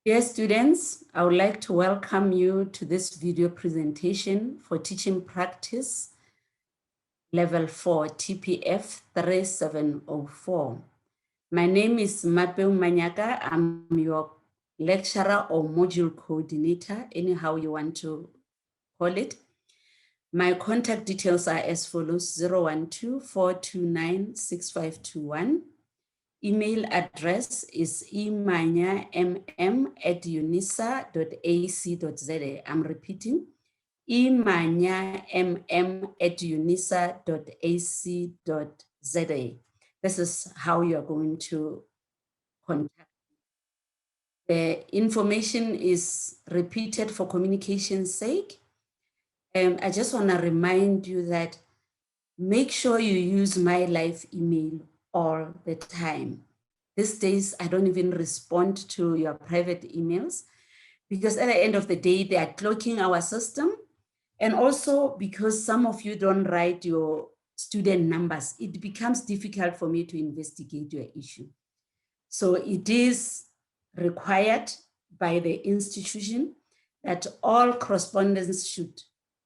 Dear students, I would like to welcome you to this video presentation for Teaching Practice Level 4, TPF3704. My name is Manyaka. I'm your lecturer or module coordinator, anyhow you want to call it. My contact details are as follows: 012-429-6521. Email address is imanya.mm@unisa.ac.za. I'm repeating, imanya@unisa.ac.za. This is how you are going to contact. The information is repeated for communication's sake. I just want to remind you that make sure you use my live email all the time. These days, I don't even respond to your private emails because at the end of the day, they are cloaking our system. And also because some of you don't write your student numbers, it becomes difficult for me to investigate your issue. So it is required by the institution that all correspondence should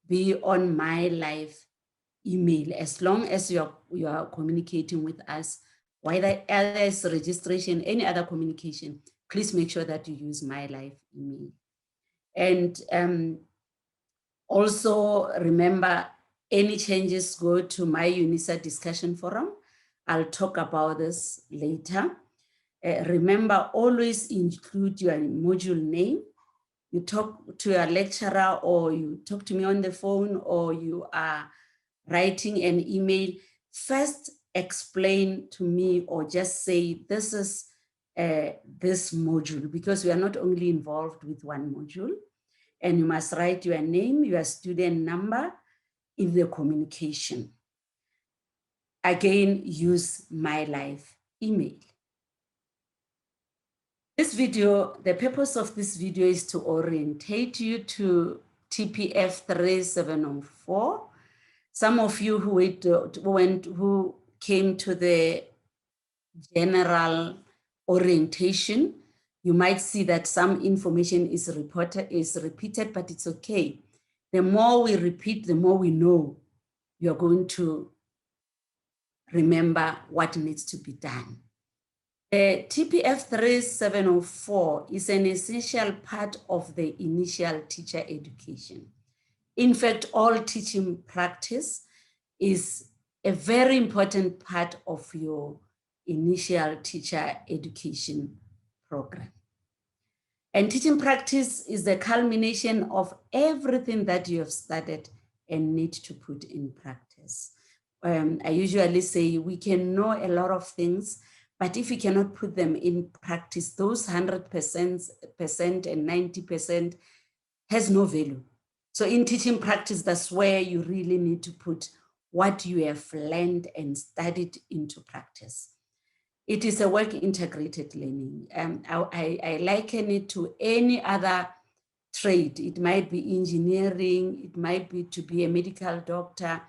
be on my live email, as long as you are communicating with us, whether as registration, any other communication, please make sure that you use my live email. And also remember, any changes go to my UNISA discussion forum. I'll talk about this later. Remember, always include your module name. You talk to your lecturer or you talk to me on the phone or you are writing an email, first explain to me or just say, this is this module, because we are not only involved with one module, and you must write your name, your student number in the communication. Again, use my live email. This video, the purpose of this video is to orientate you to TPF3704. Some of you who came to the general orientation, you might see that some information is repeated, but it's okay. The more we repeat, the more we know you're going to remember what needs to be done. The TPF3704 is an essential part of the initial teacher education. In fact, all teaching practice is a very important part of your initial teacher education program. And teaching practice is the culmination of everything that you have studied and need to put in practice. I usually say we can know a lot of things, but if we cannot put them in practice, those 100% and 90% has no value. So in teaching practice, that's where you really need to put what you have learned and studied into practice. It is a work integrated learning. I liken it to any other trade. It might be engineering, it might be to be a medical doctor.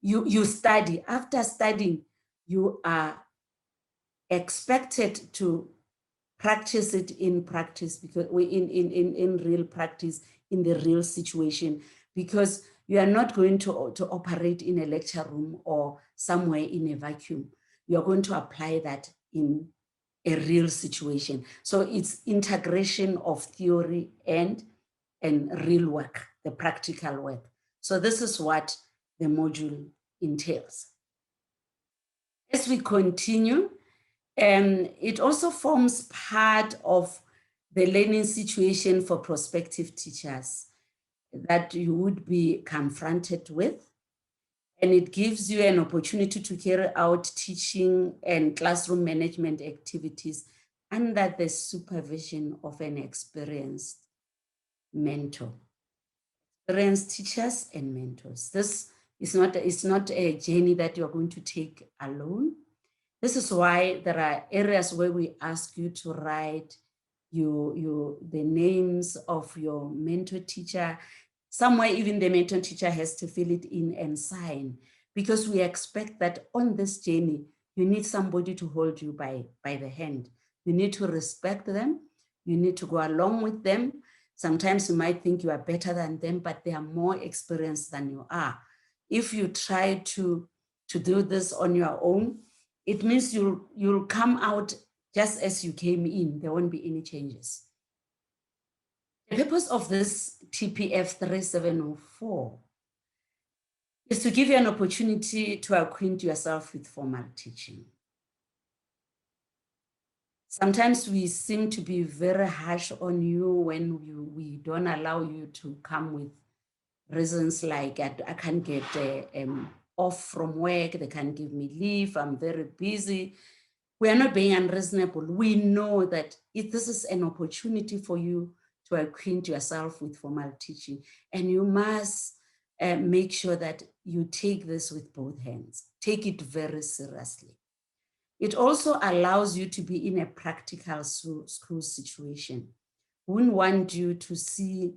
You study. After studying, you are expected to practice it in practice, because in real practice, in the real situation, because you are not going to operate in a lecture room or somewhere in a vacuum. You are going to apply that in a real situation. So it's integration of theory and real work, the practical work. So this is what the module entails. As we continue, it also forms part of the learning situation for prospective teachers that you would be confronted with. And it gives you an opportunity to carry out teaching and classroom management activities under the supervision of an experienced mentor. Experienced teachers and mentors. This is not a journey that you're going to take alone. This is why there are areas where we ask you to write the names of your mentor teacher. Somewhere even the mentor teacher has to fill it in and sign, because we expect that on this journey, you need somebody to hold you by the hand. You need to respect them. You need to go along with them. Sometimes you might think you are better than them, but they are more experienced than you are. If you try to do this on your own, it means you'll come out just as you came in. There won't be any changes. The purpose of this TPF3704 is to give you an opportunity to acquaint yourself with formal teaching. Sometimes we seem to be very harsh on you when we don't allow you to come with reasons like, I can't get off from work, they can't give me leave, I'm very busy. We are not being unreasonable. We know that if this is an opportunity for you to acquaint yourself with formal teaching, and you must make sure that you take this with both hands. Take it very seriously. It also allows you to be in a practical school situation. We wouldn't want you to see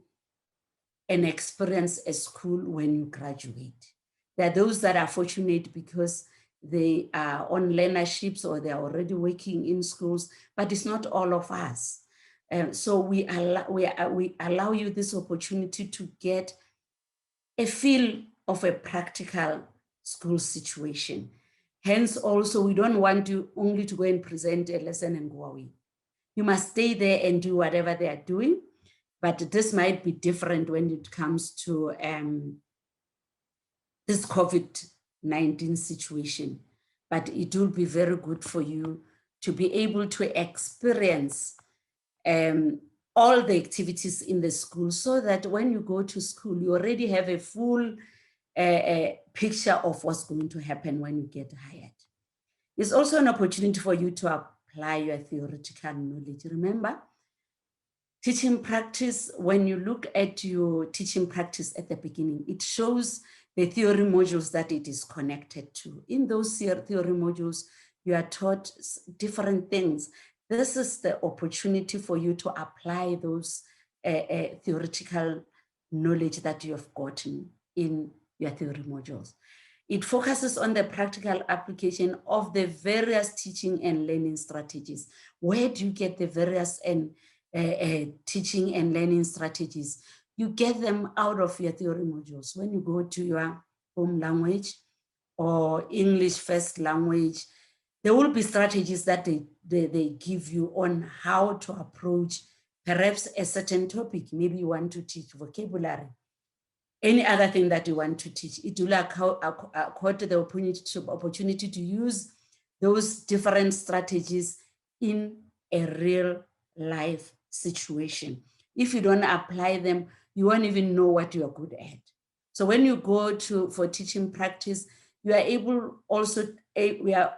and experience a school when you graduate. There are those that are fortunate because they are on learnerships or they are already working in schools, but it's not all of us. So we allow you this opportunity to get a feel of a practical school situation. Hence, also, we don't want you only to go and present a lesson and go away. You must stay there and do whatever they are doing, but this might be different when it comes to this COVID-19 situation. But it will be very good for you to be able to experience all the activities in the school so that when you go to school, you already have a full picture of what's going to happen when you get hired. It's also an opportunity for you to apply your theoretical knowledge. Remember, teaching practice, when you look at your teaching practice at the beginning, it shows the theory modules that it is connected to. In those theory modules, you are taught different things. This is the opportunity for you to apply those theoretical knowledge that you have gotten in your theory modules. It focuses on the practical application of the various teaching and learning strategies. Where do you get the various teaching and learning strategies? You get them out of your theory modules. When you go to your home language or English first language, there will be strategies that they give you on how to approach perhaps a certain topic. Maybe you want to teach vocabulary. Any other thing that you want to teach, it will accord the opportunity to use those different strategies in a real life situation. If you don't apply them, you won't even know what you are good at. So when you go for teaching practice, we are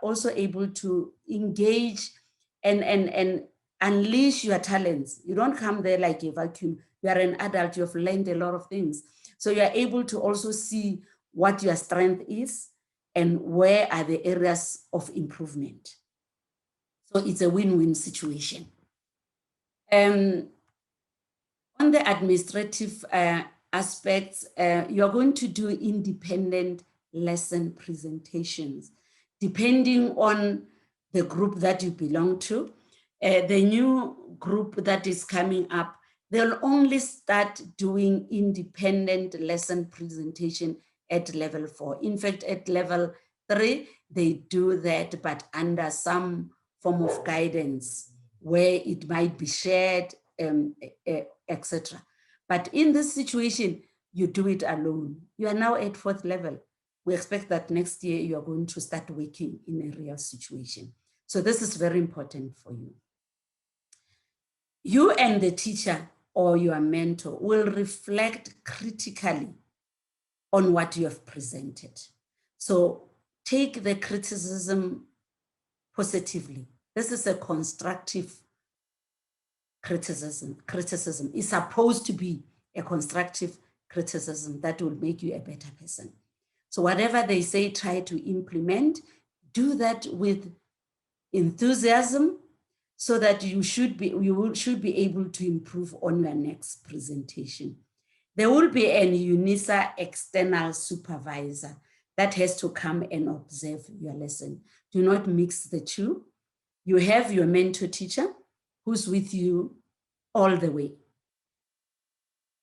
also able to engage and unleash your talents. You don't come there like a vacuum. You are an adult, you have learned a lot of things. So you are able to also see what your strength is and where are the areas of improvement. So it's a win-win situation. On the administrative aspects, you are going to do independent lesson presentations, depending on the group that you belong to. The new group that is coming up, they'll only start doing independent lesson presentation at level 4. In fact, at level 3, they do that, but under some form of guidance where it might be shared, etc. But in this situation, you do it alone. You are now at 4th level. We expect that next year you are going to start working in a real situation. So this is very important for you. You and the teacher or your mentor will reflect critically on what you have presented. So take the criticism positively. This is a constructive criticism. Criticism is supposed to be a constructive criticism that will make you a better person. So whatever they say, try to implement. Do that with enthusiasm so that you should be able to improve on your next presentation. There will be an UNISA external supervisor that has to come and observe your lesson. Do not mix the two. You have your mentor teacher who's with you all the way.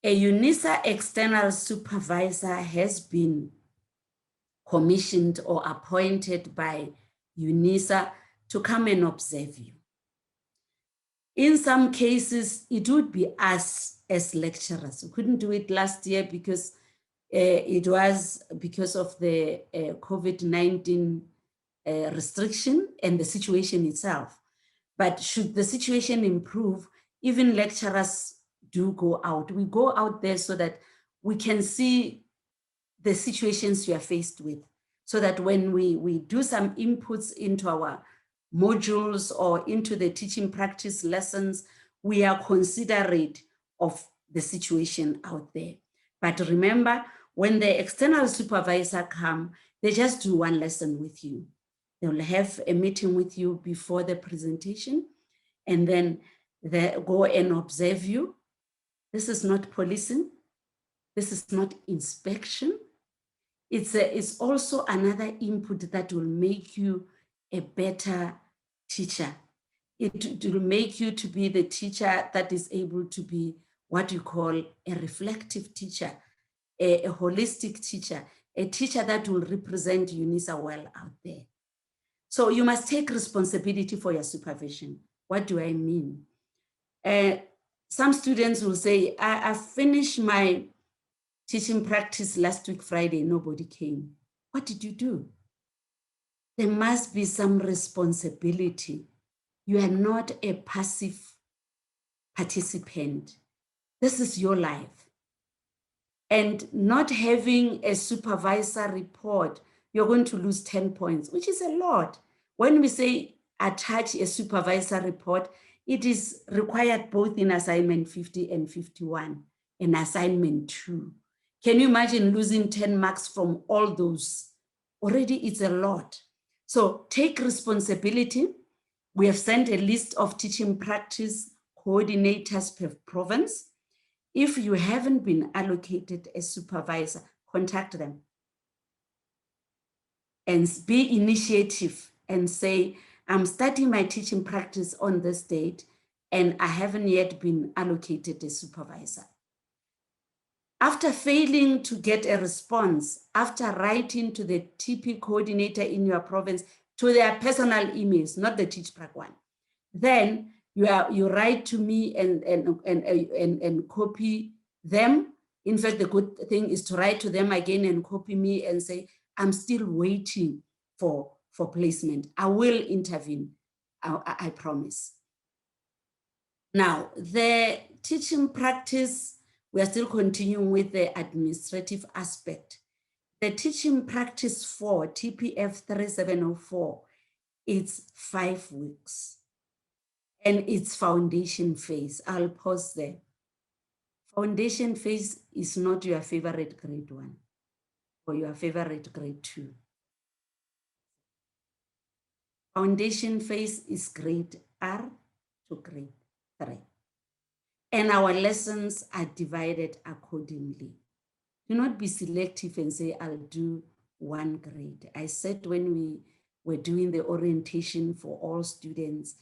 A UNISA external supervisor has been commissioned or appointed by UNISA to come and observe you. In some cases, it would be us as lecturers. We couldn't do it last year because it was because of the COVID-19 restriction and the situation itself. But should the situation improve, even lecturers do go out. We go out there so that we can see the situations you are faced with, so that when we do some inputs into our modules or into the teaching practice lessons, we are considerate of the situation out there. But remember, when the external supervisor come, they just do one lesson with you. They will have a meeting with you before the presentation, and then they go and observe you. This is not policing. This is not inspection. It's also another input that will make you a better teacher. It will make you to be the teacher that is able to be what you call a reflective teacher, a holistic teacher, a teacher that will represent UNISA well out there. So you must take responsibility for your supervision. What do I mean? Some students will say, I finished my teaching practice last week, Friday, nobody came. What did you do? There must be some responsibility. You are not a passive participant. This is your life. And not having a supervisor report, you're going to lose 10 points, which is a lot. When we say attach a supervisor report, it is required both in assignment 50 and 51 and assignment 2. Can you imagine losing 10 marks from all those? Already it's a lot. So take responsibility. We have sent a list of teaching practice coordinators per province. If you haven't been allocated a supervisor, contact them and be initiative and say, I'm starting my teaching practice on this date and I haven't yet been allocated a supervisor. After failing to get a response, after writing to the TP coordinator in your province, to their personal emails, not the TeachPrac one, then you write to me and copy them. In fact, the good thing is to write to them again and copy me and say, I'm still waiting for placement. I will intervene, I promise. Now, the teaching practice, we are still continuing with the administrative aspect. The teaching practice for TPF3704, it's 5 weeks. And it's foundation phase. I'll pause there. Foundation phase is not your favorite grade 1 or your favorite grade 2. Foundation phase is grade R to grade 3. And our lessons are divided accordingly. Do not be selective and say, I'll do 1 grade. I said when we were doing the orientation for all students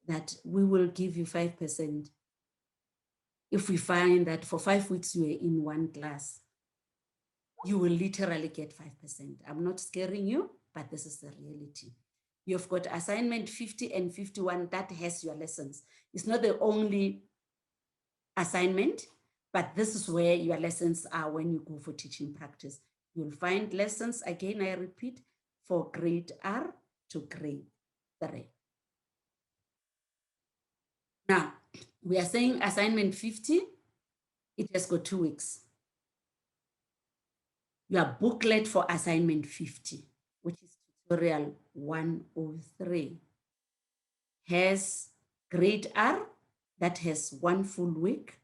that we will give you 5%. If we find that for 5 weeks you are in 1 class, you will literally get 5%. I'm not scaring you, but this is the reality. You've got assignment 50 and 51 that has your lessons. It's not the only assignment, but this is where your lessons are when you go for teaching practice. You'll find lessons, again, I repeat, for grade R to grade 3. Now, we are saying assignment 50, it has got 2 weeks. Your booklet for assignment 50, which is tutorial 103, has grade R, that has 1 full week.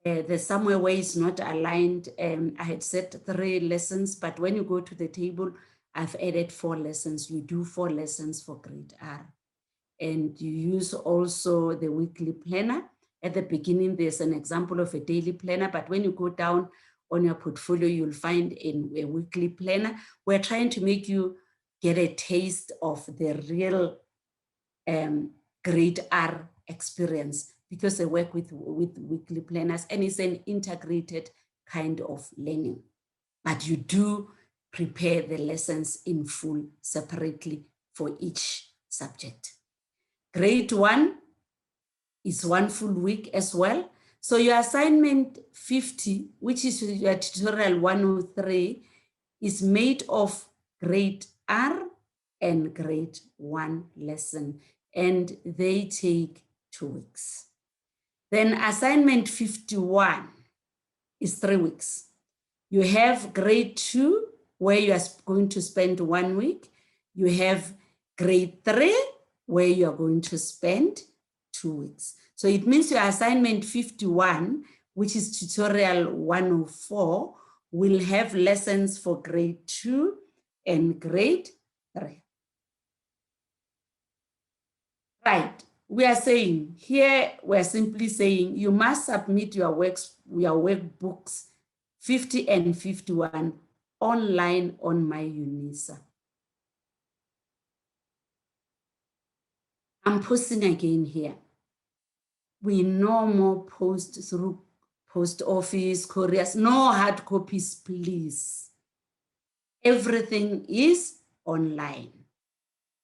There's somewhere where it's not aligned. I had said 3 lessons, but when you go to the table, I've added 4 lessons. You do 4 lessons for grade R. And you use also the weekly planner. At the beginning, there's an example of a daily planner, but when you go down on your portfolio, you'll find a weekly planner. We're trying to make you get a taste of the real grade R experience because they work with weekly planners, and it's an integrated kind of learning. But you do prepare the lessons in full separately for each subject. Grade 1 is 1 full week as well. So your assignment 50, which is your tutorial 103, is made of grade R and grade 1 lesson, and they take 2 weeks. Then assignment 51 is 3 weeks. You have grade 2, where you are going to spend 1 week. You have grade 3, where you are going to spend 2 weeks. So it means your assignment 51, which is tutorial 104, will have lessons for grade 2 and grade 3. Right, we are saying here, we're simply saying you must submit your workbooks 50 and 51 online on my UNISA. I'm posting again here. We no more post through post office, couriers, no hard copies, please. Everything is online.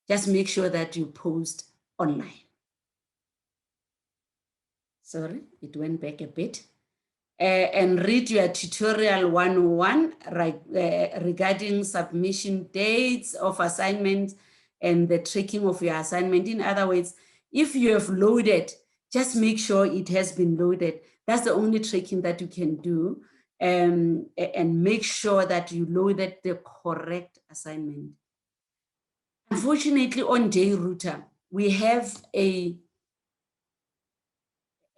Just make sure that you post online. Sorry, it went back a bit. And read your tutorial 101 regarding submission dates of assignments and the tracking of your assignment. In other words, if you have loaded, just make sure it has been loaded. That's the only tracking that you can do, and make sure that you loaded the correct assignment. Unfortunately, on JRouter, we have a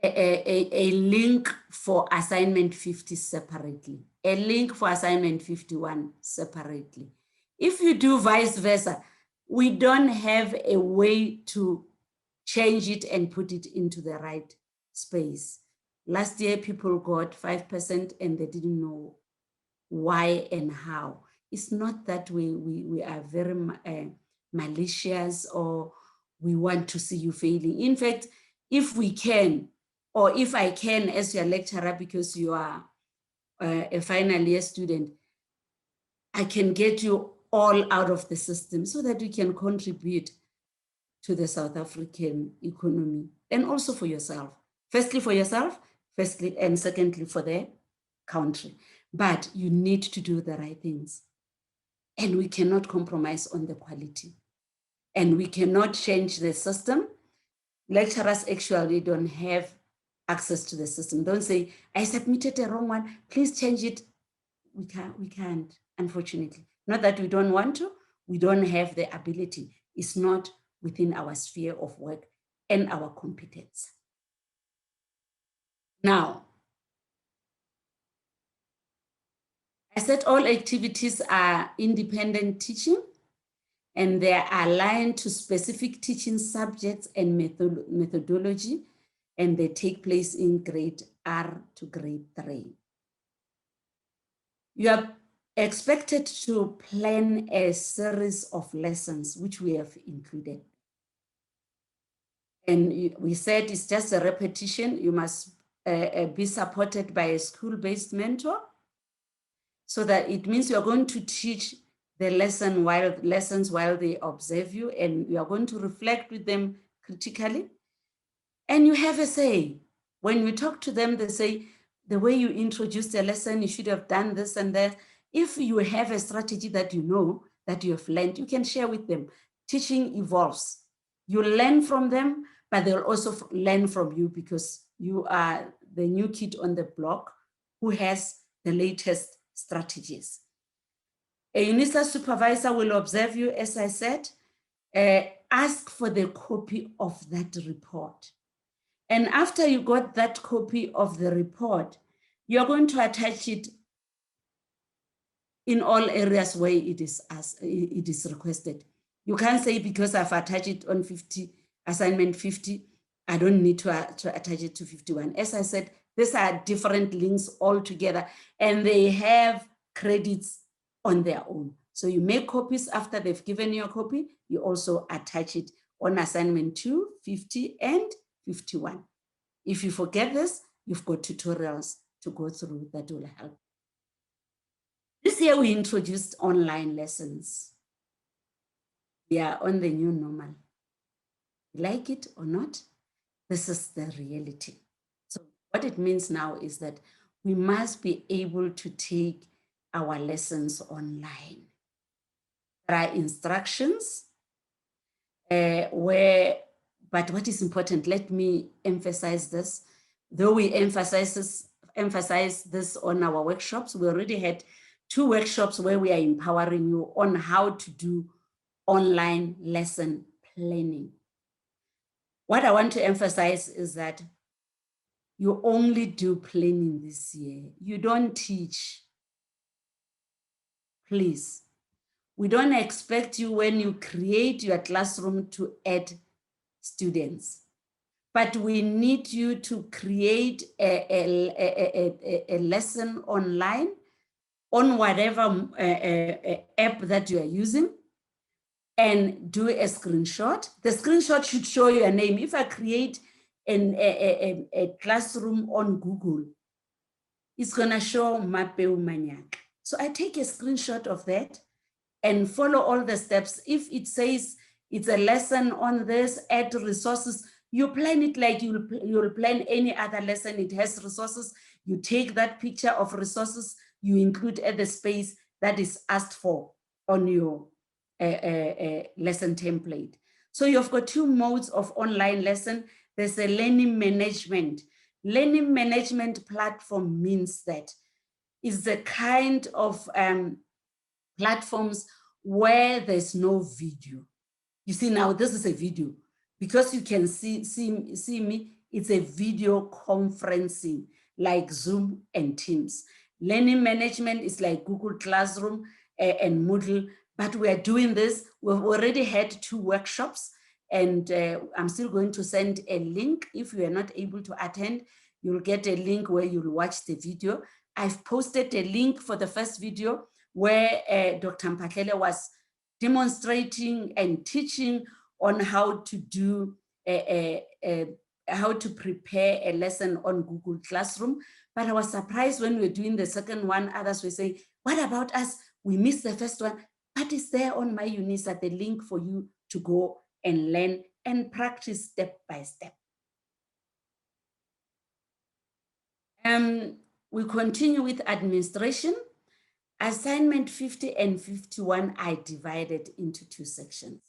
link for assignment 50 separately, a link for assignment 51 separately. If you do vice versa, we don't have a way to change it and put it into the right space. Last year, people got 5% and they didn't know why and how. It's not that we are very malicious or we want to see you failing. In fact, if we can, or if I can as your lecturer, because you are a final year student, I can get you all out of the system so that you can contribute to the South African economy, and also for yourself. Firstly, for yourself, firstly, and secondly, for the country. But you need to do the right things. And we cannot compromise on the quality. And we cannot change the system. Lecturers actually don't have access to the system. Don't say, I submitted the wrong one, please change it. We can't, unfortunately. Not that we don't want to, we don't have the ability. It's not within our sphere of work and our competence. Now, I said all activities are independent teaching, and they are aligned to specific teaching subjects and methodology, and they take place in grade R to grade 3. You are expected to plan a series of lessons, which we have included. And we said it's just a repetition. You must be supported by a school-based mentor, so that it means you are going to teach the lessons while they observe you, and you are going to reflect with them critically. And you have a say. When you talk to them, they say, the way you introduced the lesson, you should have done this and that. If you have a strategy that you know, that you have learned, you can share with them. Teaching evolves. You learn from them, but they'll also learn from you, because you are the new kid on the block who has the latest strategies. A UNISA supervisor will observe you, as I said. Ask for the copy of that report. And after you got that copy of the report, you're going to attach it in all areas where it is requested. You can't say, because I've attached it on assignment 50, I don't need to attach it to 51. As I said, these are different links altogether, and they have credits on their own. So you make copies after they've given you a copy. You also attach it on assignment 2, 50, and 51. If you forget this, you've got tutorials to go through that will help. This year we introduced online lessons. We are on the new normal. Like it or not, this is the reality. So what it means now is that we must be able to take our lessons online. There are instructions but what is important, let me emphasize this, though we emphasize this on our workshops, we already had 2 workshops where we are empowering you on how to do online lesson planning. What I want to emphasize is that you only do planning this year. You don't teach. Please. We don't expect you when you create your classroom to add students, but we need you to create a lesson online on whatever app that you are using and do a screenshot. The screenshot should show your name. If I create a classroom on Google, it's going to show Mapeu Manyaka. So I take a screenshot of that and follow all the steps. If it says it's a lesson on this, add resources, you plan it like you'll plan any other lesson. It has resources. You take that picture of resources, you include at the space that is asked for on your lesson template. So you've got 2 modes of online lesson. There's a learning management. Learning management platform means that is the kind of platforms where there's no video. You see, now this is a video. Because you can see me, it's a video conferencing like Zoom and Teams. Learning management is like Google Classroom and Moodle, but we are doing this. We've already had 2 workshops, and I'm still going to send a link. If you are not able to attend, you'll get a link where you'll watch the video. I've posted a link for the first video where Dr. Mpatlele was demonstrating and teaching on how to do how to prepare a lesson on Google Classroom. But I was surprised when we were doing the second one, others were saying, what about us? We missed the first one. But it's there on my UNISA, the link for you to go and learn and practice step by step. We continue with administration. Assignment 50 and 51 are divided into 2 sections.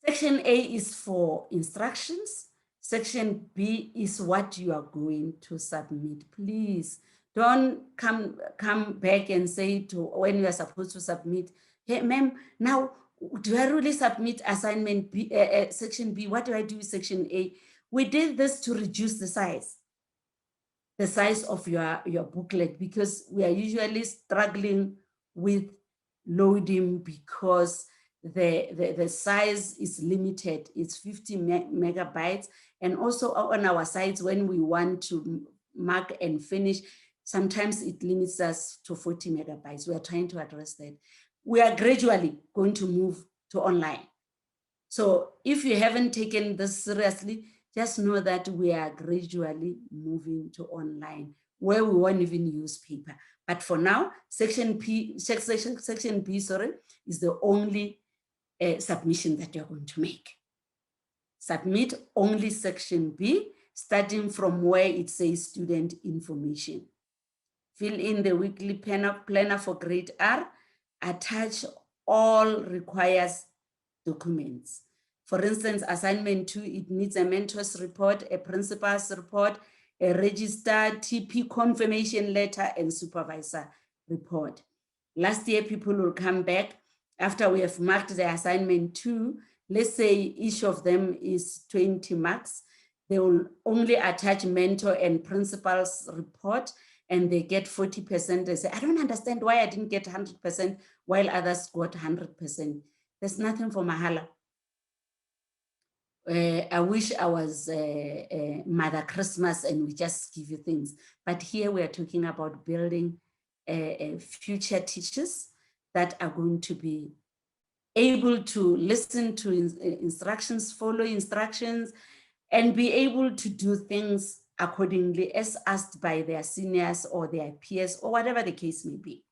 Section A is for instructions. Section B is what you are going to submit. Please don't come back and say to when you are supposed to submit, hey, ma'am, now do I really submit assignment B, section B? What do I do with section A? We did this to reduce the size of your booklet, because we are usually struggling with loading because the size is limited. It's 50 megabytes. And also on our sites, when we want to mark and finish, sometimes it limits us to 40 megabytes. We are trying to address that. We are gradually going to move to online. So if you haven't taken this seriously, just know that we are gradually moving to online, where we won't even use paper. But for now, section B, is the only submission that you're going to make. Submit only section B, starting from where it says student information. Fill in the weekly planner for grade R. Attach all required documents. For instance, assignment 2, it needs a mentor's report, a principal's report, a registered TP confirmation letter, and supervisor report. Last year, people will come back after we have marked the assignment 2. Let's say each of them is 20 marks. They will only attach mentor and principal's report, and they get 40%. They say, I don't understand why I didn't get 100% while others got 100%. There's nothing for Mahala. I wish I was Mother Christmas and we just give you things. But here we are talking about building future teachers that are going to be able to listen to instructions, follow instructions, and be able to do things accordingly as asked by their seniors or their peers or whatever the case may be.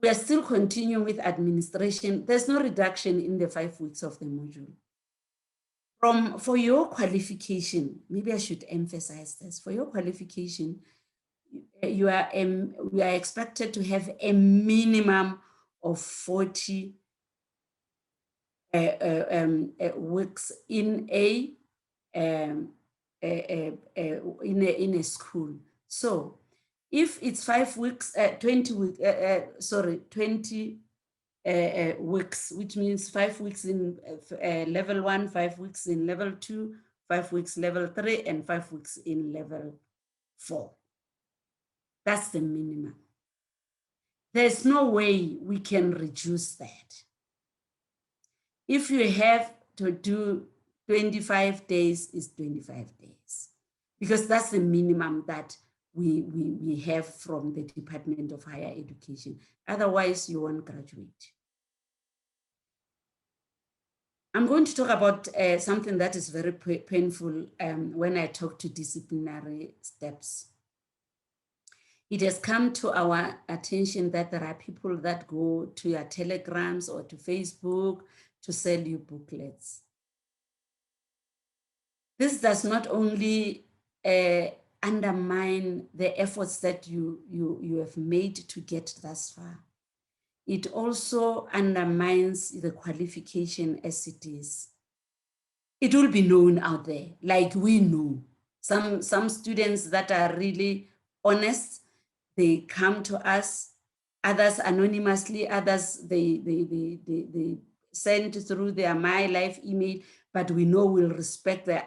We are still continuing with administration. There's no reduction in the 5 weeks of the module. For your qualification, maybe I should emphasize this. For your qualification, we are expected to have a minimum of 40 weeks in a school. So if it's 5 weeks, 20 weeks, 20 weeks, which means 5 weeks in level 1, 5 weeks in level 2, 5 weeks level 3, and 5 weeks in level 4. That's the minimum. There's no way we can reduce that. If you have to do 25 days, is 25 days, because that's the minimum that we have from the Department of Higher Education. Otherwise, you won't graduate. I'm going to talk about something that is very painful when I talk to disciplinary steps. It has come to our attention that there are people that go to your telegrams or to Facebook to sell you booklets. This does not only undermine the efforts that you have made to get thus far, it also undermines the qualification as it is. It will be known out there, like we know. Some students that are really honest, they come to us, others anonymously, others they send through their My Life email, but we know we'll respect their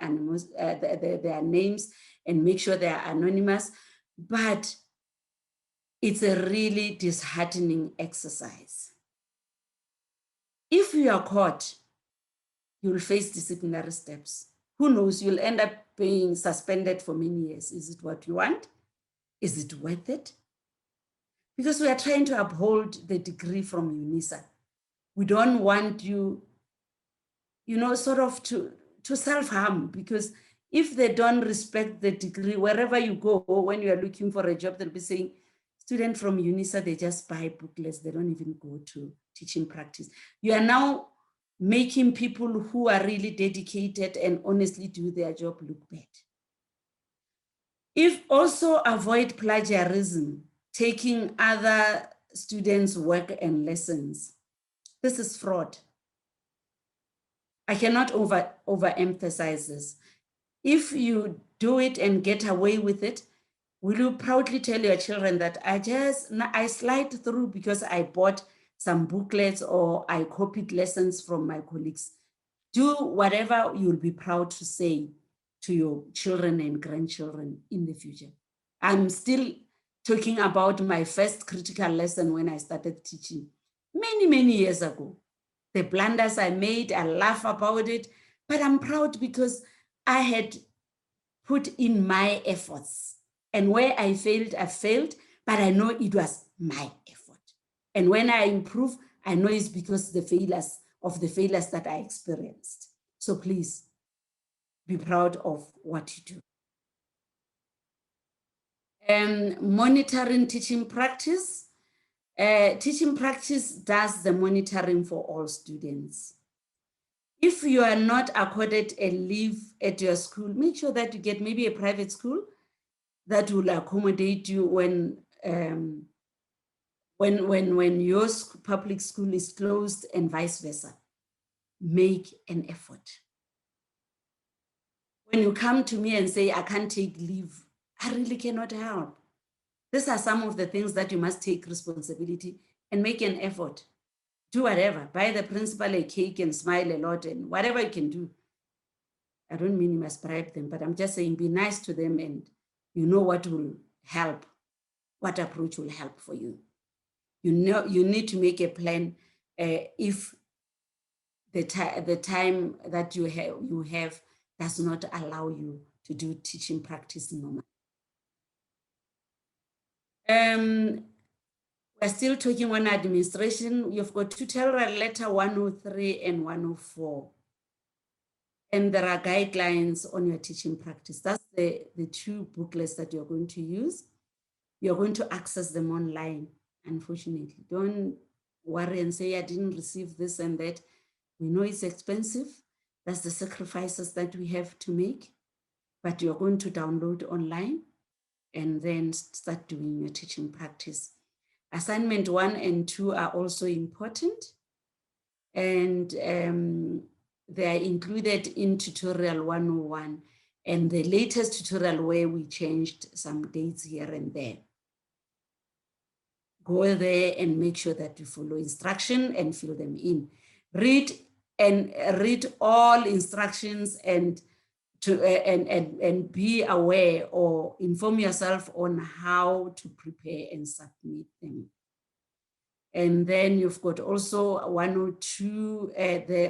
names and make sure they are anonymous. But it's a really disheartening exercise. If you are caught, you'll face disciplinary steps. Who knows, you'll end up being suspended for many years. Is it what you want? Is it worth it? Because we are trying to uphold the degree from UNISA. We don't want you, sort of to self-harm, because if they don't respect the degree, wherever you go, when you are looking for a job, they'll be saying, student from UNISA, they just buy booklets. They don't even go to teaching practice. You are now making people who are really dedicated and honestly do their job look bad. If also avoid plagiarism, taking other students' work and lessons. This is fraud. I cannot overemphasize this. If you do it and get away with it, will you proudly tell your children that I slide through because I bought some booklets or I copied lessons from my colleagues? Do whatever you'll be proud to say to your children and grandchildren in the future. I'm still talking about my first critical lesson when I started teaching many, many years ago. The blunders I made, I laugh about it, but I'm proud because I had put in my efforts. And where I failed, but I know it was my effort. And when I improve, I know it's because the failures that I experienced. So please be proud of what you do. Monitoring teaching practice. Teaching practice does the monitoring for all students. If you are not accorded a leave at your school, make sure that you get maybe a private school that will accommodate you when your public school is closed and vice versa. Make an effort. When you come to me and say, I can't take leave, I really cannot help. These are some of the things that you must take responsibility and make an effort. Do whatever, buy the principal a cake and smile a lot and whatever you can do. I don't mean you must bribe them, but I'm just saying be nice to them and you know what will help, what approach will help for you. You need to make a plan if the time that you have does not allow you to do teaching practice normally. We're We're still talking on administration. You've got tutorial letter 103 and 104. And there are guidelines on your teaching practice. That's the two booklets that you're going to use. You're going to access them online, unfortunately. Don't worry and say, I didn't receive this and that. We know it's expensive. That's the sacrifices that we have to make. But you're going to download online and then start doing your teaching practice. Assignment 1 and 2 are also important. And they are included in tutorial 101 and the latest tutorial where we changed some dates here and there. Go there and make sure that you follow instruction and fill them in. Read all instructions and be aware or inform yourself on how to prepare and submit them. And then you've got also 102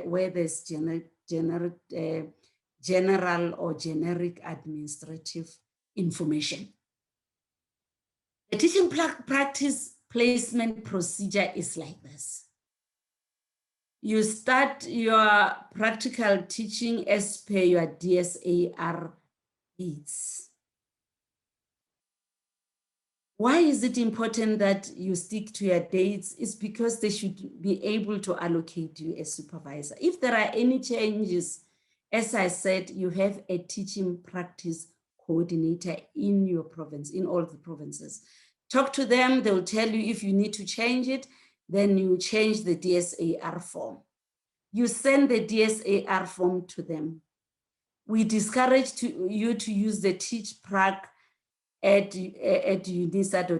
where there's general or generic administrative information. The teaching practice placement procedure is like this. You start your practical teaching as per your DSAR needs. Why is it important that you stick to your dates? It's because they should be able to allocate you as supervisor. If there are any changes, as I said, you have a teaching practice coordinator in your province, in all the provinces. Talk to them, they'll tell you if you need to change it, then you change the DSAR form. You send the DSAR form to them. We discourage you to use the Teach Prac at unisa.ac.za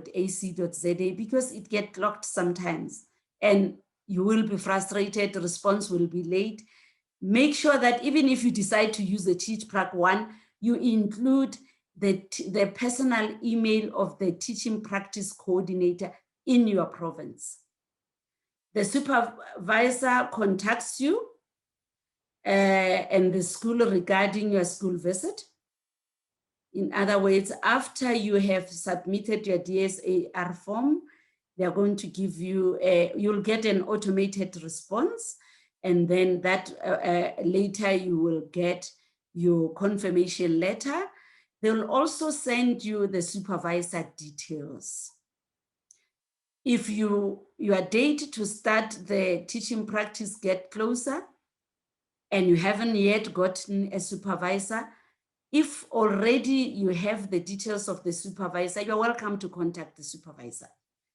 because it gets locked sometimes and you will be frustrated, the response will be late. Make sure that even if you decide to use the Teach Prac one, you include the personal email of the teaching practice coordinator in your province. The supervisor contacts you and the school regarding your school visit. In other words, after you have submitted your DSAR form, they're going to give you, you'll get an automated response, and then that later you will get your confirmation letter. They'll also send you the supervisor details. If your date to start the teaching practice get closer and you haven't yet gotten a supervisor, if already you have the details of the supervisor, you're welcome to contact the supervisor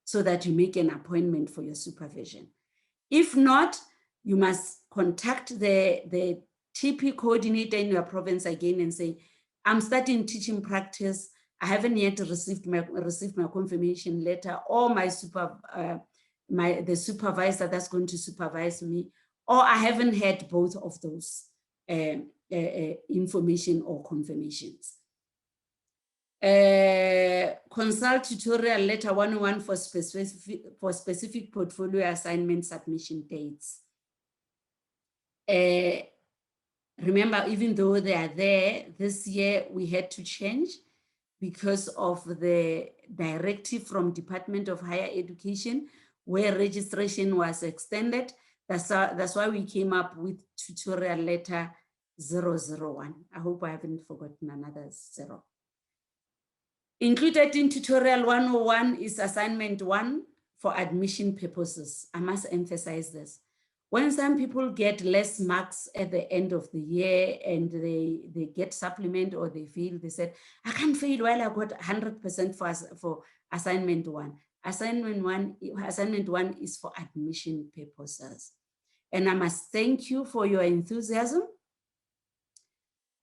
so that you make an appointment for your supervision. If not, you must contact the TP coordinator in your province again and say, I'm starting teaching practice. I haven't yet received my confirmation letter or the supervisor that's going to supervise me, or I haven't had both of those information or confirmations. Consult tutorial letter 101 for specific portfolio assignment submission dates. Remember, even though they are there, this year we had to change because of the directive from Department of Higher Education where registration was extended. That's why we came up with tutorial letter 001. I hope I haven't forgotten another 0. Included in tutorial 101 is assignment 1 for admission purposes. I must emphasize this. When some people get less marks at the end of the year and they get supplement or they fail, they said, I can't fail while I got 100% for assignment 1. Assignment one is for admission purposes. And I must thank you for your enthusiasm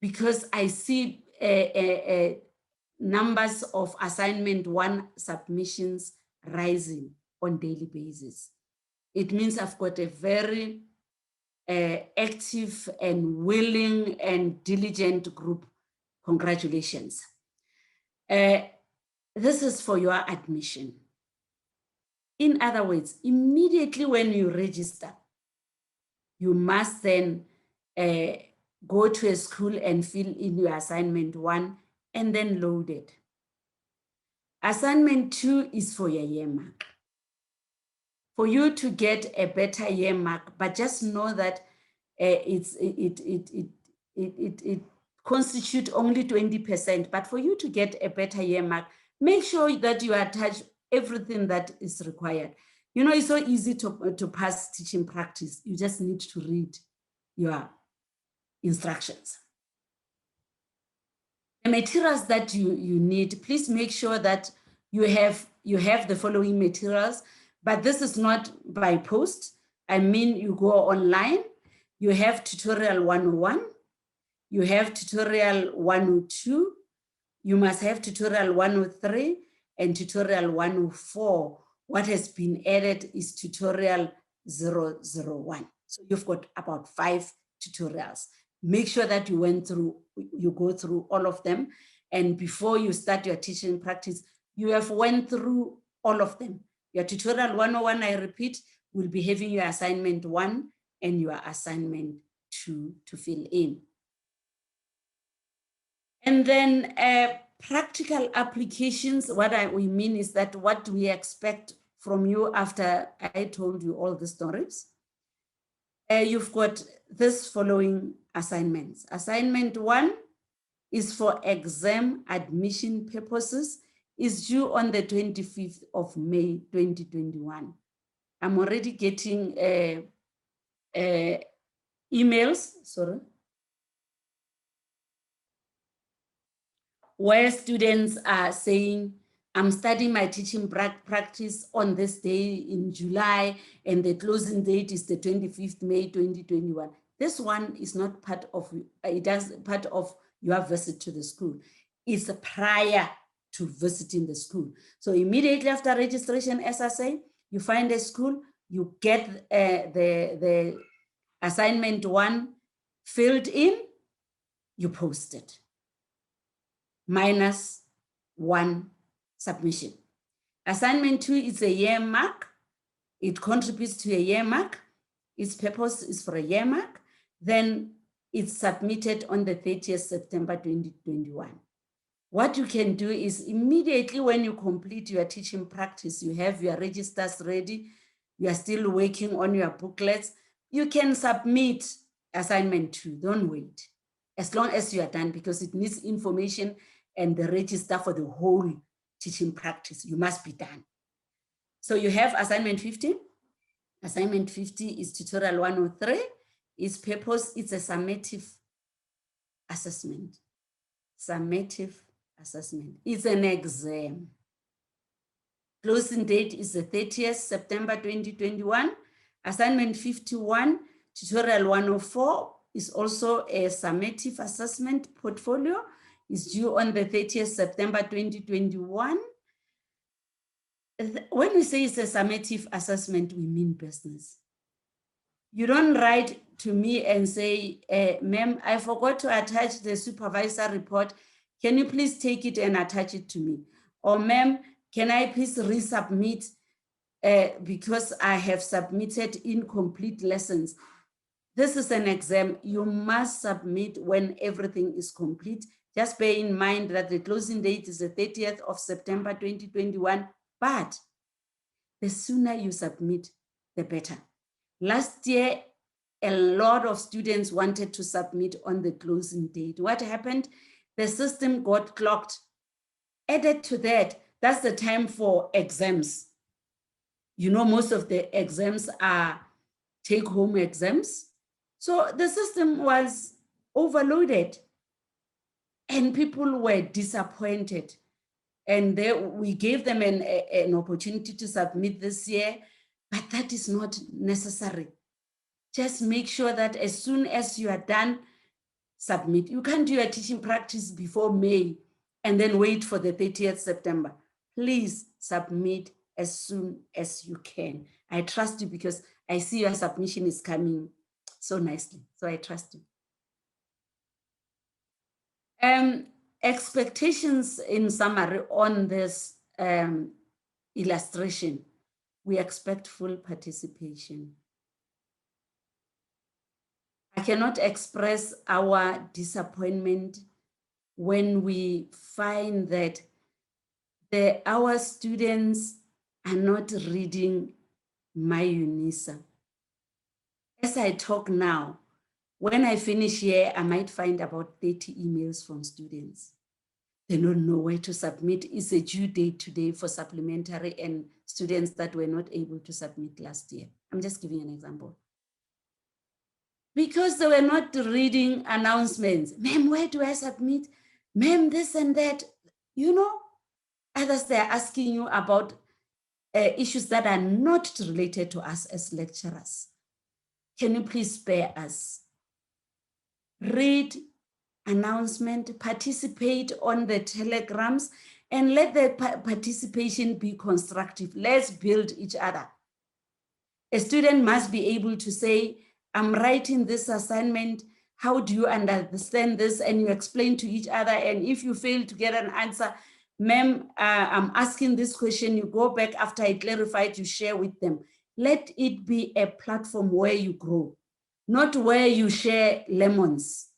because I see numbers of assignment 1 submissions rising on daily basis. It means I've got a very active and willing and diligent group. Congratulations. This is for your admission. In other words, immediately when you register, you must then go to a school and fill in your assignment 1 and then load it. Assignment 2 is for your year mark. for you to get a better year mark, but just know that it constitutes only 20%. But for you to get a better year mark, make sure that you attach everything that is required. You know, it's so easy to pass teaching practice. You just need to read your instructions. The materials that you need, please make sure that you have the following materials, but this is not by post. I mean, you go online, you have tutorial 101, you have tutorial 102, you must have tutorial 103 and tutorial 104. What has been added is tutorial 001. So you've got about 5 tutorials. Make sure that you go through all of them. And before you start your teaching practice, you have went through all of them. Your tutorial 101, I repeat, will be having your assignment 1 and your assignment 2 to fill in. And then practical applications, what we mean is that what we expect from you after I told you all the stories. You've got this following assignments. Assignment 1 is for exam admission purposes, is due on the 25th of May, 2021. I'm already getting emails, sorry, where students are saying, I'm studying my teaching practice on this day in July, and the closing date is the 25th May 2021. This one is not part of your visit to the school. It's prior to visiting the school. So immediately after registration, as I say, you find a school, you get the assignment 1 filled in, you post it. Minus 1 submission. Assignment 2 is a year mark. It contributes to a year mark. Its purpose is for a year mark. Then it's submitted on the 30th September 2021. What you can do is immediately when you complete your teaching practice, you have your registers ready, you are still working on your booklets, you can submit assignment 2. Don't wait. As long as you are done, because it needs information and the register for the whole teaching practice. You must be done. So you have assignment 50. Assignment 50 is tutorial 103. Its purpose is a summative assessment. Summative assessment. It's an exam. Closing date is the 30th September 2021. Assignment 51, tutorial 104 is also a summative assessment portfolio. Is due on the 30th September 2021. When we say it's a summative assessment, we mean business. You don't write to me and say, ma'am, I forgot to attach the supervisor report. Can you please take it and attach it to me? Or ma'am, can I please resubmit because I have submitted incomplete lessons? This is an exam. You must submit when everything is complete. Just bear in mind that the closing date is the 30th of September 2021, but the sooner you submit, the better. Last year, a lot of students wanted to submit on the closing date. What happened? The system got clocked. Added to that, that's the time for exams. You know, most of the exams are take-home exams. So the system was overloaded. And people were disappointed. And we gave them an opportunity to submit this year, but that is not necessary. Just make sure that as soon as you are done, submit. You can't do your teaching practice before May and then wait for the 30th September. Please submit as soon as you can. I trust you because I see your submission is coming so nicely. So I trust you. Expectations in summary on this illustration. We expect full participation. I cannot express our disappointment when we find that our students are not reading MyUnisa. As I talk now, when I finish here, I might find about 30 emails from students. They don't know where to submit. It's a due date today for supplementary and students that were not able to submit last year. I'm just giving an example. Because they were not reading announcements. Ma'am, where do I submit? Ma'am, this and that. You know, others, they're asking you about issues that are not related to us as lecturers. Can you please spare us? Read announcement, participate on the telegrams, and let the participation be constructive. Let's build each other. A student must be able to say, I'm writing this assignment. How do you understand this? And you explain to each other. And if you fail to get an answer, ma'am, I'm asking this question. You go back after I clarified, you share with them. Let it be a platform where you grow, not where you share lemons.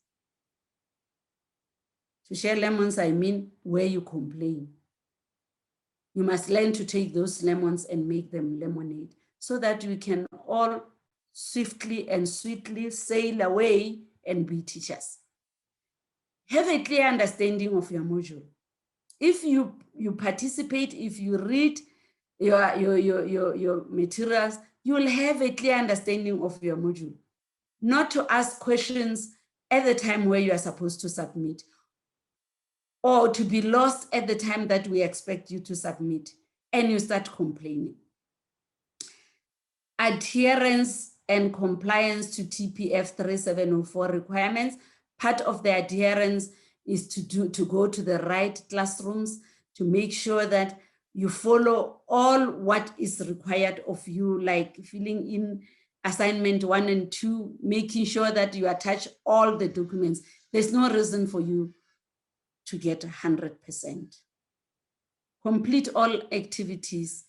To share lemons, I mean where you complain. You must learn to take those lemons and make them lemonade so that we can all swiftly and sweetly sail away and be teachers. Have a clear understanding of your module. If you participate, if you read your materials, you will have a clear understanding of your module. Not to ask questions at the time where you are supposed to submit, or to be lost at the time that we expect you to submit, and you start complaining. Adherence and compliance to TPF3704 requirements. Part of the adherence is to go to the right classrooms, to make sure that you follow all what is required of you, like filling in assignment 1 and 2, making sure that you attach all the documents. There's no reason for you to get 100%. Complete all activities.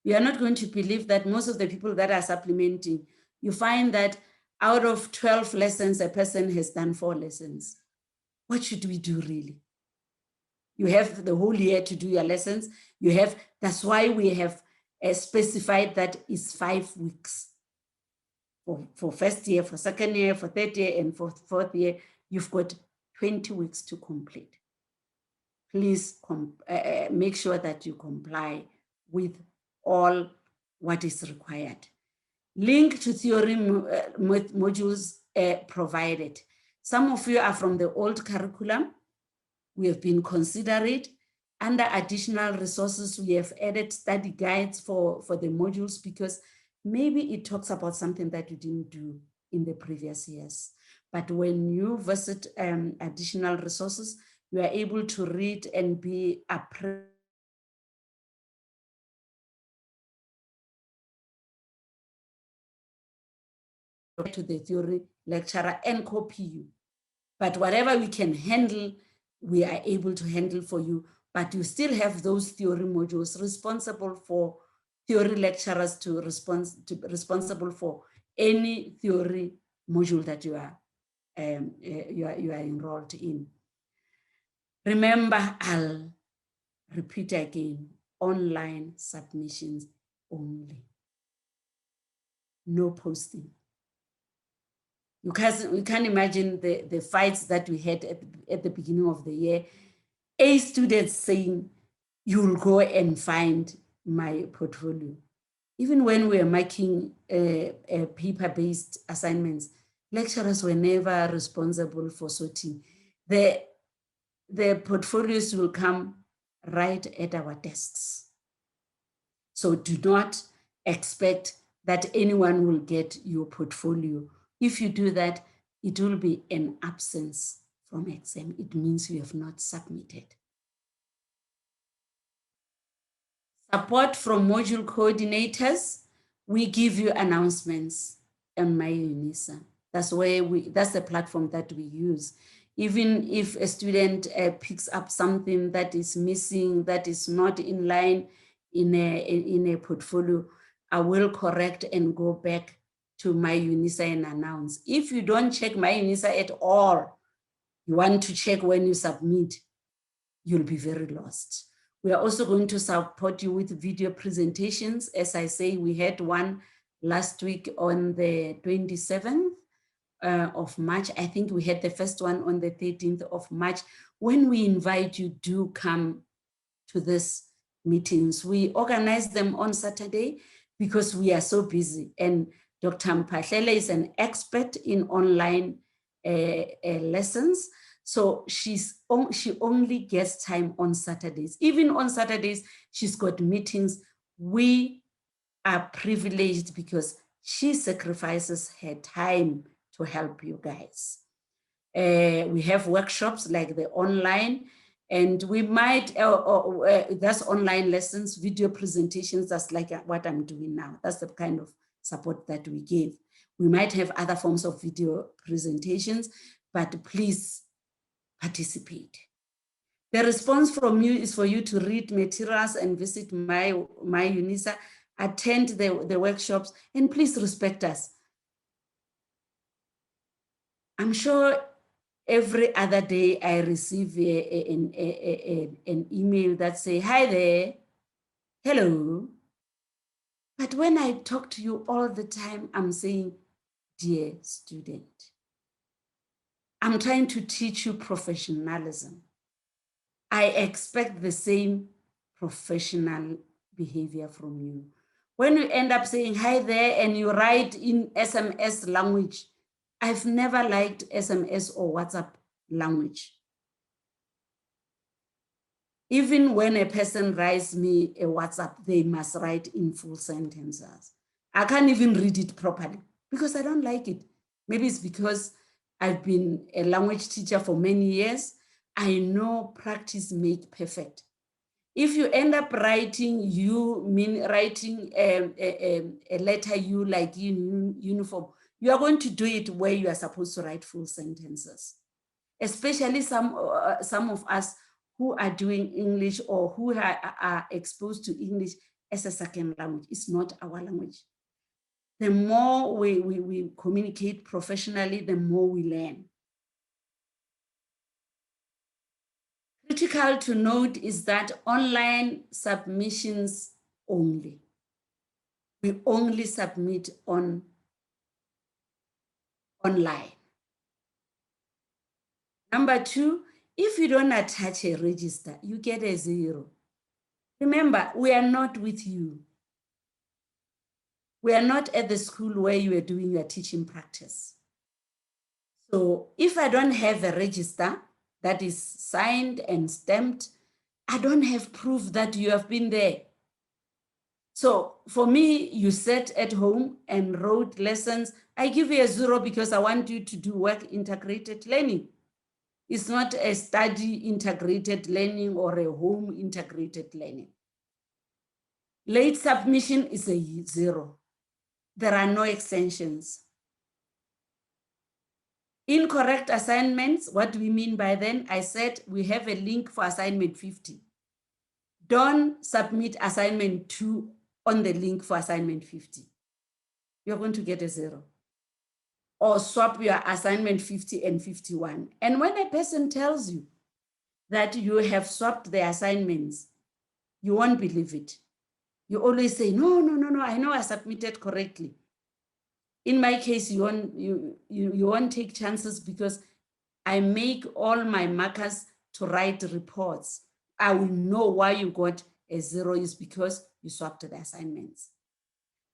You are not going to believe that most of the people that are supplementing, you find that out of 12 lessons, a person has done 4 lessons. What should we do really? You have the whole year to do your lessons. That's why we have specified that it's 5 weeks. For first year, for second year, for third year, and for fourth year, you've got 20 weeks to complete. Please make sure that you comply with all what is required. Link to theory modules provided. Some of you are from the old curriculum. We have been considerate. Under additional resources, we have added study guides for the modules because maybe it talks about something that you didn't do in the previous years. But when you visit additional resources, you are able to read and be appraised to the theory lecturer and copy you. But whatever we can handle, we are able to handle for you. But you still have those theory modules responsible for theory lecturers to responsible for any theory module that you are enrolled in. Remember, I'll repeat again, online submissions only. No posting. You can't imagine the fights that we had at the beginning of the year. A student saying, you'll go and find my portfolio. Even when we were making paper-based assignments, lecturers were never responsible for sorting. The portfolios will come right at our desks. So do not expect that anyone will get your portfolio. If you do that, it will be an absence from exam. It means you have not submitted. Support from module coordinators. We give you announcements on MyUnisa. That's the platform that we use. Even if a student picks up something that is missing, that is not in line in a portfolio, I will correct and go back to MyUnisa and announce. If you don't check MyUnisa at all, you want to check when you submit, you'll be very lost. We are also going to support you with video presentations. As I say, we had one last week on the 27th of March. I think we had the first one on the 13th of March. When we invite you, do come to these meetings. We organize them on Saturday because we are so busy. And Dr. Mphahlele is an expert in online lessons. So she only gets time on Saturdays. Even on Saturdays, she's got meetings. We are privileged because she sacrifices her time to help you guys. We have workshops like the online, and we might, that's online lessons, video presentations, that's like what I'm doing now. That's the kind of support that we give. We might have other forms of video presentations, but please participate. The response from you is for you to read materials and visit my UNISA, attend the workshops, and please respect us. I'm sure every other day I receive an email that say, hi there, hello. But when I talk to you all the time, I'm saying, dear student, I'm trying to teach you professionalism. I expect the same professional behavior from you. When you end up saying hi there and you write in SMS language, I've never liked SMS or WhatsApp language. Even when a person writes me a WhatsApp, they must write in full sentences. I can't even read it properly because I don't like it. Maybe it's because I've been a language teacher for many years. I know practice makes perfect. If you end up writing writing a letter U like in uniform, you are going to do it where you are supposed to write full sentences. Especially some of us who are doing English or who are exposed to English as a second language. It's not our language. The more we communicate professionally, the more we learn. Critical to note is that online submissions only. We only submit online. Number two, if you don't attach a register, you get a 0. Remember, we are not with you. We are not at the school where you are doing your teaching practice. So if I don't have a register that is signed and stamped, I don't have proof that you have been there. So for me, you sat at home and wrote lessons. I give you a 0 because I want you to do work integrated learning. It's not a study integrated learning or a home integrated learning. Late submission is a 0. There are no extensions. Incorrect assignments, what do we mean by then? I said we have a link for assignment 50. Don't submit assignment 2 on the link for assignment 50. You're going to get a 0. Or swap your assignment 50 and 51. And when a person tells you that you have swapped the assignments, you won't believe it. You always say, no, I know I submitted correctly. In my case, you won't take chances because I make all my markers to write reports. I will know why you got a 0 is because you swapped the assignments.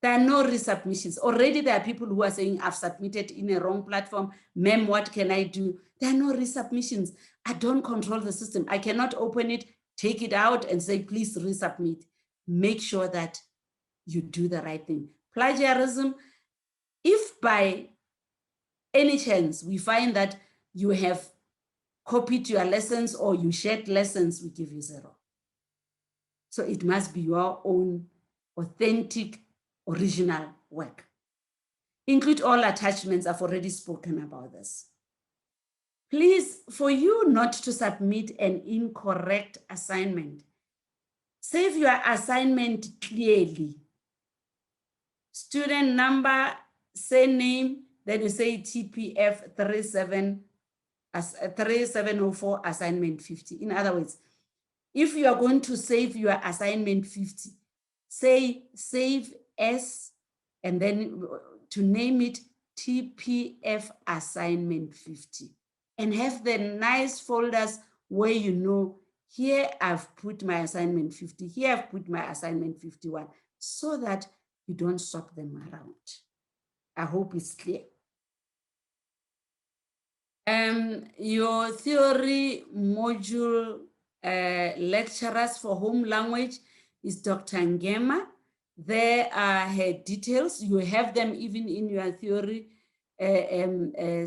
There are no resubmissions. Already there are people who are saying, I've submitted in a wrong platform. Ma'am, what can I do? There are no resubmissions. I don't control the system. I cannot open it, take it out and say, please resubmit. Make sure that you do the right thing. Plagiarism, if by any chance we find that you have copied your lessons or you shared lessons, we give you 0. So it must be your own authentic, original work. Include all attachments. I've already spoken about this. Please, for you not to submit an incorrect assignment, save your assignment clearly. Student number, surname, then you say TPF3704 assignment 50. In other words, If you are going to save your assignment 50, say save as, and then to name it TPF assignment 50, and have the nice folders where you know, here I've put my assignment 50, here I've put my assignment 51, so that you don't swap them around. I hope it's clear. Your theory module lecturers for home language is Dr. Ngema. There are her details. You have them even in your theory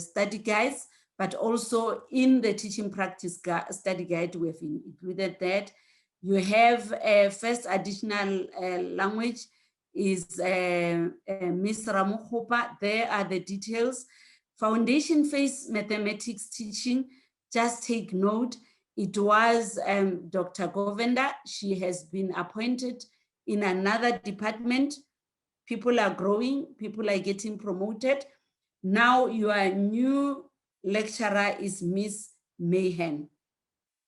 study guides, but also in the teaching practice study guide, we have included that. You have a first additional language is Ms. Ramokhopa. There are the details. Foundation phase mathematics teaching, just take note, it was Dr. Govenda. She has been appointed in another department. People are growing, people are getting promoted. Now your new lecturer is Miss Mayhen.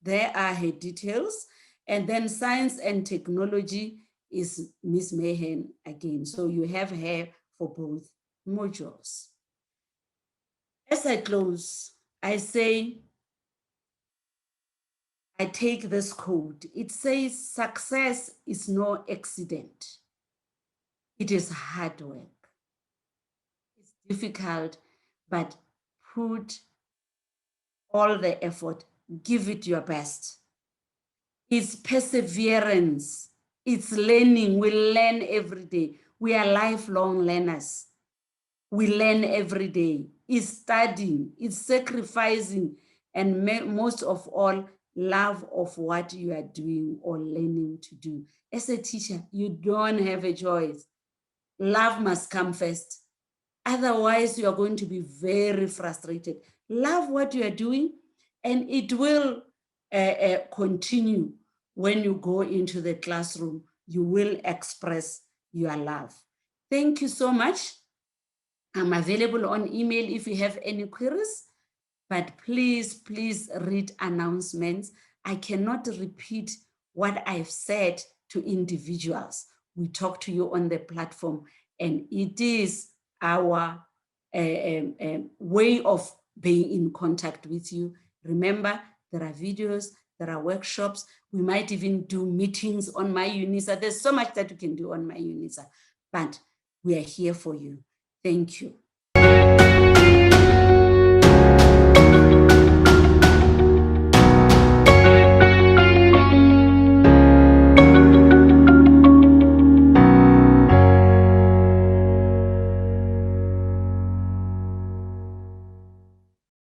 There are her details. And then science and technology is Miss Mayhen again. So you have her for both modules. As I close, I say, I take this code. It says success is no accident. It is hard work. It's difficult, but put all the effort, give it your best. It's perseverance. It's learning. We learn every day. We are lifelong learners. We learn every day. It's studying, it's sacrificing, and most of all, love of what you are doing or learning to do. As a teacher, you don't have a choice. Love must come first. Otherwise, you are going to be very frustrated. Love what you are doing, and it will continue when you go into the classroom. You will express your love. Thank you so much. I'm available on email if you have any queries, but please read announcements. I cannot repeat what I've said to individuals. We talk to you on the platform, and it is our way of being in contact with you. Remember, there are videos, there are workshops. We might even do meetings on My UNISA. There's so much that you can do on My UNISA, but we are here for you. Thank you.